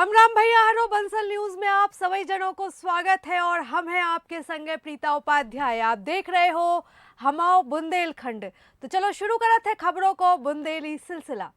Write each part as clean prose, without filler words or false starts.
राम राम भैया, हरो बंसल न्यूज में आप सभी जनों को स्वागत है और हम हैं आपके संगे प्रीता उपाध्याय। आप देख रहे हो हमाओ बुंदेलखंड। तो चलो शुरू करते हैं खबरों को बुंदेली सिलसिला।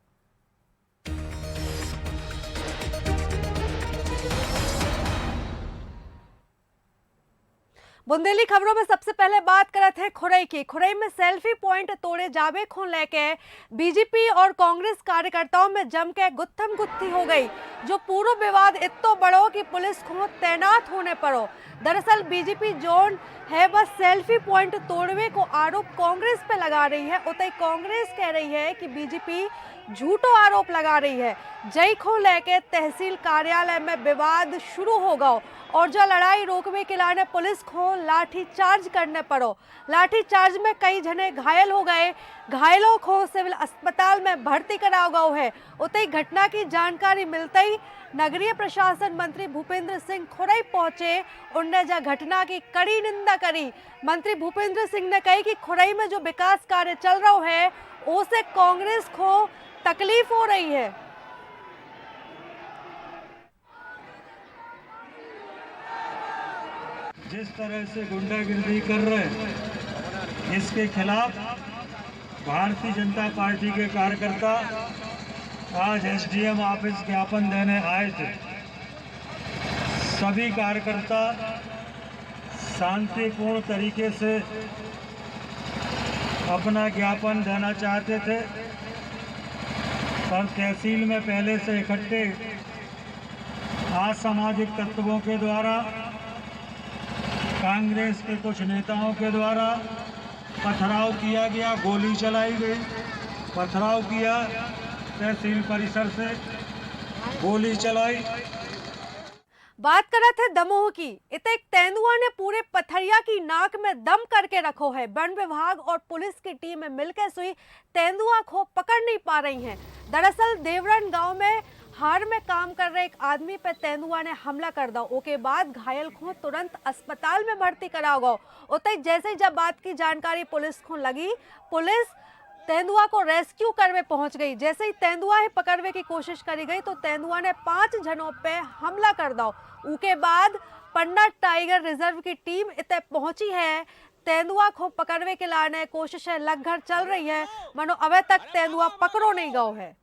बुंदेली खबरों में सबसे पहले बात करते हैं खुरई की। खुरई में सेल्फी पॉइंट तोड़े जावे खून लेके बीजेपी और कांग्रेस कार्यकर्ताओं में जम के गुत्थम गुत्थी हो गई। जो पूरा विवाद इतो बड़ो कि पुलिस को तैनात होने पड़ो। दरअसल बीजेपी जोन है बस सेल्फी पॉइंट तोड़वे को आरोप कांग्रेस पे लगा रही है। उतई कांग्रेस कह रही है कि बीजेपी झूठो आरोप लगा रही है। जय को लेके तहसील कार्यालय में विवाद शुरू हो गया और जो लड़ाई रोकने के लिए पुलिस को लाठी चार्ज करने पड़ो। लाठी चार्ज में कई जने घायल हो गए। घायलों को सिविल अस्पताल में भर्ती कराया गया है। उतई घटना की जानकारी मिलते ही नगरीय प्रशासन मंत्री भूपेंद्र सिंह खुरई पहुंचे। उनने जो घटना की कड़ी निंदा करी। मंत्री भूपेंद्र सिंह ने कही कि खुरई में जो विकास कार्य चल रहा है उससे कांग्रेस को तकलीफ हो रही है। जिस तरह से गुंडागिर्दी कर रहे हैं इसके खिलाफ भारतीय जनता पार्टी के कार्यकर्ता आज एसडीएम ऑफिस ज्ञापन देने आए थे। सभी कार्यकर्ता शांतिपूर्ण तरीके से अपना ज्ञापन देना चाहते थे, पर तहसील में पहले से इकट्ठे असामाजिक तत्वों के द्वारा, कांग्रेस के कुछ नेताओं के द्वारा पथराव किया गया, गोली चलाई गई, पथराव किया, तहसील परिसर से गोली चलाई। बात कर रहे थे दमोह की। इते एक तेंदुआ ने पूरे पथरिया की नाक में दम करके रखो है। वन विभाग और पुलिस की टीम मिलकर सुई तेंदुआ को पकड़ नहीं पा रही हैं। दरअसल देवरन गांव में हार में काम कर रहे एक आदमी पे तेंदुआ ने हमला कर दिया। उसके बाद घायल को तुरंत अस्पताल में भर्ती कराया गया। उतई जैसे ही जब बात की जानकारी पुलिस को लगी, पुलिस तेंदुआ को रेस्क्यू करवे पहुंच गई। जैसे ही तेंदुआ ही पकड़वे की कोशिश करी गई तो तेंदुआ ने 5 जनों पे हमला कर दिया। उसके बाद पन्ना टाइगर रिजर्व की टीम इतने पहुंची है। तेंदुआ को पकड़वे के लाने कोशिशें लगभग चल रही है, मानो अभी तक तेंदुआ पकड़ो नहीं गया है।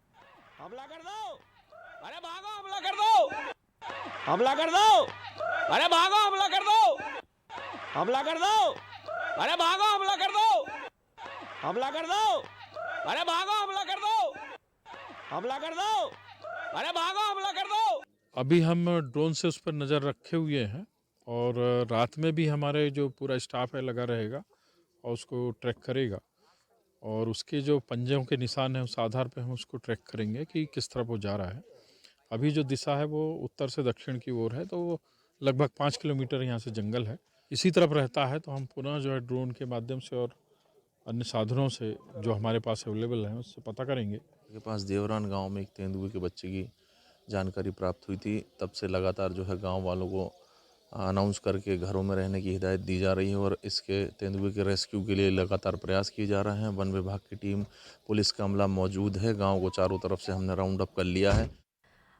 हमला कर दो, अरे भागो, हमला कर दो, हमला कर दो, अरे भागो, हमला कर दो, हमला कर दो, अरे भागो, हमला कर दो, हमला कर दो, अरे भागो, हमला कर दो, हमला कर दो, अरे भागो, हमला कर दो। अभी हम ड्रोन से उस पर नज़र रखे हुए हैं और रात में भी हमारे जो पूरा स्टाफ है लगा रहेगा और उसको ट्रैक करेगा और उसके जो पंजों के निशान हैं उस आधार पे हम उसको ट्रैक करेंगे कि किस तरफ वो जा रहा है। अभी जो दिशा है वो उत्तर से दक्षिण की ओर है, तो वो लगभग 5 किलोमीटर यहाँ से जंगल है। इसी तरफ रहता है तो हम पुनः जो है ड्रोन के माध्यम से और अन्य साधनों से जो हमारे पास अवेलेबल हैं उससे पता करेंगे। के पास देवरान गांव में एक तेंदुए के बच्चे की जानकारी प्राप्त हुई थी। तब से लगातार जो है गांव वालों को अनाउंस करके घरों में रहने की हिदायत दी जा रही है और इसके तेंदुए के रेस्क्यू के लिए लगातार प्रयास किए जा रहे हैं। वन विभाग की टीम, पुलिस का अमला मौजूद है। गांव को चारों तरफ से हमने राउंड अप कर लिया है।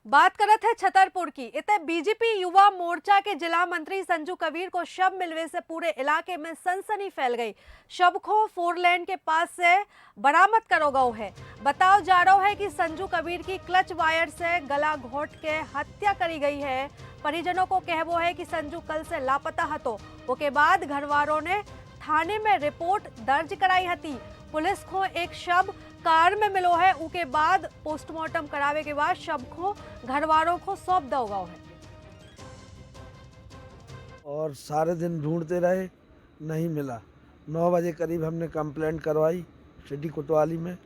बात करत है छतरपुर की। इतने बीजेपी युवा मोर्चा के जिला मंत्री संजू कबीर को शव मिलने से पूरे इलाके में सनसनी फैल गई। शव को 4 लेन के पास से बरामद करो गया है। बताओ जा रहा है कि संजू कबीर की क्लच वायर से गला घोट के हत्या करी गई है। परिजनों को कहवो है कि संजू कल से लापता हतो। उसके बाद घरवालों ने थाने में रिपोर्ट दर्ज कराई हती। पुलिस को एक शव कार में मिलो है। उसके बाद पोस्टमार्टम करावे के बाद शव को घरवालों को सौंप दिया गया है। और सारे दिन ढूंढते रहे, नहीं मिला। 9 बजे करीब हमने कंप्लेंट करवाई सिटी कोतवाली में,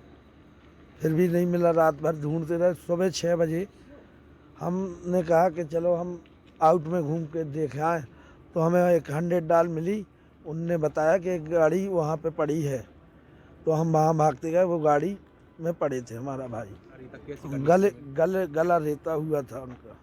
फिर भी नहीं मिला। रात भर ढूंढते रहे। सुबह 6 बजे हमने कहा कि चलो हम आउट में घूम के देख आए, तो हमें एक 100 डाल मिली। उनने बताया कि एक गाड़ी वहाँ पे पड़ी है, तो हम वहाँ भागते गए। वो गाड़ी में पड़े थे हमारा भाई, गला रेता हुआ था उनका।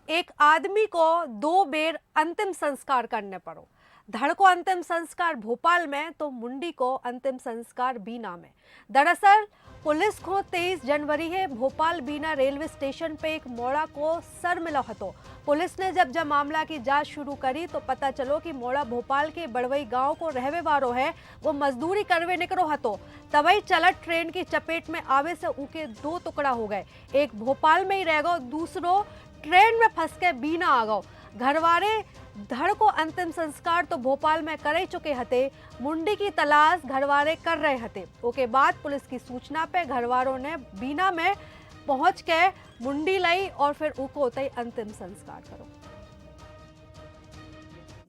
एक आदमी को 2 बेर अंतिम संस्कार करने पड़ो। धड़ को अंतिम संस्कार भोपाल में तो मुंडी को अंतिम संस्कार बीना में। दरअसल पुलिस को 23 जनवरी है भोपाल बीना रेलवे स्टेशन पे एक मोड़ा को सर मिलो हतो। पुलिस ने जब मामला की जांच शुरू करी तो पता चलो कि मोड़ा भोपाल के बड़वई गांव को रहवे वारो है। वो मजदूरी करवे निकलो हतो, तबई चलत ट्रेन की चपेट में आवे से उके 2 टुकड़ा हो गए। एक भोपाल में ही रह गो, दूसरो ट्रेन में फंस के बीना आ गो। घरवारे धड़ को अंतिम संस्कार तो भोपाल में कर चुके हते, मुंडी की तलाश घरवारे कर रहे हते। उसके बाद पुलिस की सूचना पे घरवारों ने बीना में पहुंच के मुंडी लाई और फिर उको उतई अंतिम संस्कार करो।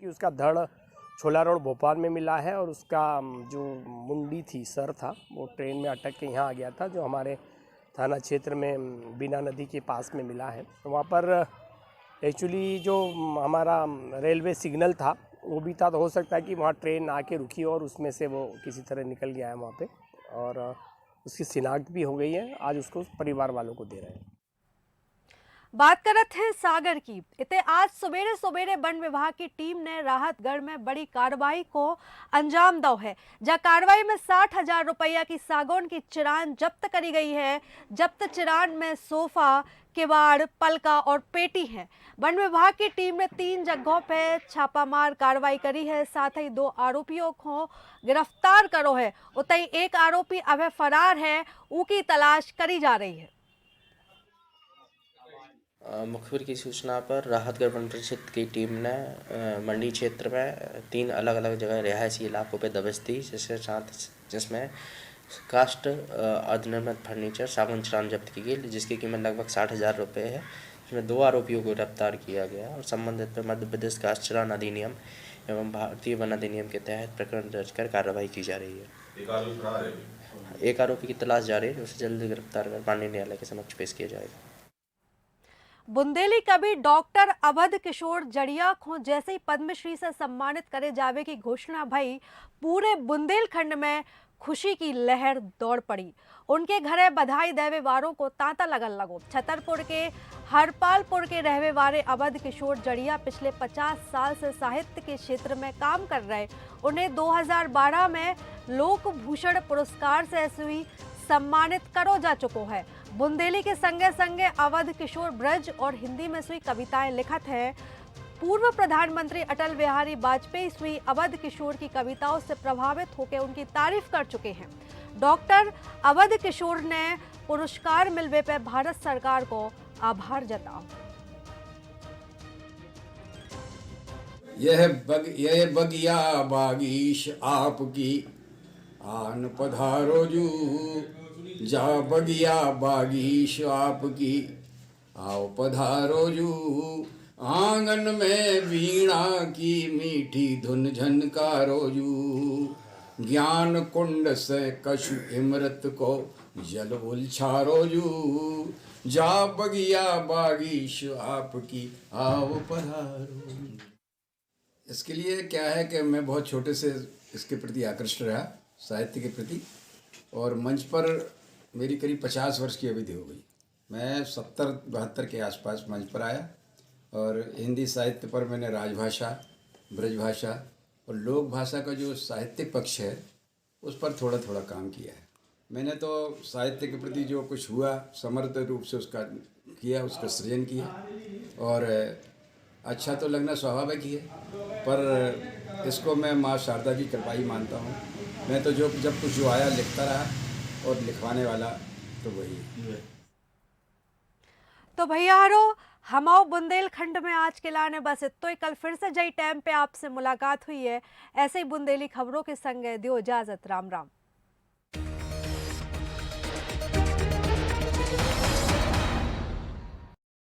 कि उसका धड़ छोला रोड भोपाल में मिला है और उसका जो मुंडी थी, सर था, वो ट्रेन में अटक के यहाँ आ गया था, जो हमारे थाना क्षेत्र में बीना नदी के पास में मिला है। वहाँ पर एक्चुअली जो हमारा रेलवे सिग्नल था वो भी था, तो हो सकता है कि वहाँ ट्रेन आके रुकी और उसमें से वो किसी तरह निकल गया है वहाँ पे, और उसकी शिनाख्त भी हो गई है। आज उसको परिवार वालों को दे रहे हैं। बात करते हैं सागर की। इते आज सवेरे सवेरे वन विभाग की टीम ने राहतगढ़ में बड़ी कार्रवाई को अंजाम दो है, जहां कार्रवाई में 60,000 रुपया की सागौन की चिरान जब्त करी गई है। जब्त चिरान में सोफा, किवाड़, पलका और पेटी है। वन विभाग की टीम ने 3 जगहों पे छापामार कार्रवाई करी है, साथ ही 2 आरोपियों को गिरफ्तार करो है। उतई एक आरोपी अभी फरार है, उसकी तलाश करी जा रही है। मुखबिर की सूचना पर राहतगढ़ वन परिक्षेत्र की टीम ने मंडी क्षेत्र में 3 अलग अलग जगह रिहायशी इलाकों पर दबिश दी, जिसमें कास्ट अर्धनिर्मित फर्नीचर सागौन चिरान जब्त की गई, जिसकी कीमत लगभग 60,000 रुपये है। इसमें 2 आरोपियों को गिरफ्तार किया गया और संबंधित पर मध्य प्रदेश कास्ट चिरान अधिनियम एवं भारतीय वन अधिनियम के तहत प्रकरण दर्ज कर कार्रवाई की जा रही है। एक आरोपी की तलाश जारी है, उसे जल्द गिरफ्तार कर माननीय न्यायालय के समक्ष पेश किया जाएगा। बुंदेली कवि डॉक्टर अवध किशोर जड़िया को जैसे ही पद्मश्री से सम्मानित करे जावे की घोषणा भई, पूरे बुंदेलखंड में खुशी की लहर दौड़ पड़ी। उनके घरे बधाई देवे वारों को तांता लगन लगो। छतरपुर के हरपालपुर के रहवे वाले अवध किशोर जड़िया पिछले 50 साल से साहित्य के क्षेत्र में काम कर रहे। उन्हें 2012 में लोक भूषण पुरस्कार से ऐसी सम्मानित करो जा चुको है। बुंदेली के संगे संगे अवध किशोर ब्रज और हिंदी में सुई कविताएं लिखत है। पूर्व प्रधानमंत्री अटल बिहारी वाजपेयी सुई अवध किशोर की कविताओं से प्रभावित होकर उनकी तारीफ कर चुके हैं। डॉक्टर अवध किशोर ने पुरस्कार मिलने पर भारत सरकार को आभार जताया। यह बगिया बागीश आपकी आन पधारो जू, जा बगिया बागीश आपकी आओ पधारो जू। आंगन में वीणा की मीठी धुन झनकारो जू। ज्ञान कुंड से कछु इमृत को जल उलछारो जू। जा बगिया बागीश आपकी आओ पधारो। इसके लिए क्या है कि मैं बहुत छोटे से इसके प्रति आकृष्ट रहा, साहित्य के प्रति, और मंच पर मेरी करीब 50 वर्ष की अवधि हो गई। मैं 70-72 के आसपास मंच पर आया और हिंदी साहित्य पर मैंने राजभाषा, ब्रजभाषा और लोक भाषा का जो साहित्यिक पक्ष है उस पर थोड़ा थोड़ा काम किया है। मैंने तो साहित्य के प्रति जो कुछ हुआ समर्थ रूप से उसका किया, उसका सृजन किया, और अच्छा तो लगना स्वाभाविक ही है, पर इसको मैं माँ शारदा की कृपा ही मानता हूँ। मैं तो जब कुछ जो आया लिखता रहा और लिखवाने वाला तो वही। तो भैयारो हमाओ बुंदेलखंड में आज के लाने बस इतो ही। कल फिर से जई टाइम पे आपसे मुलाकात हुई है। ऐसे ही बुंदेली खबरों के संग दियो इजाजत। राम राम।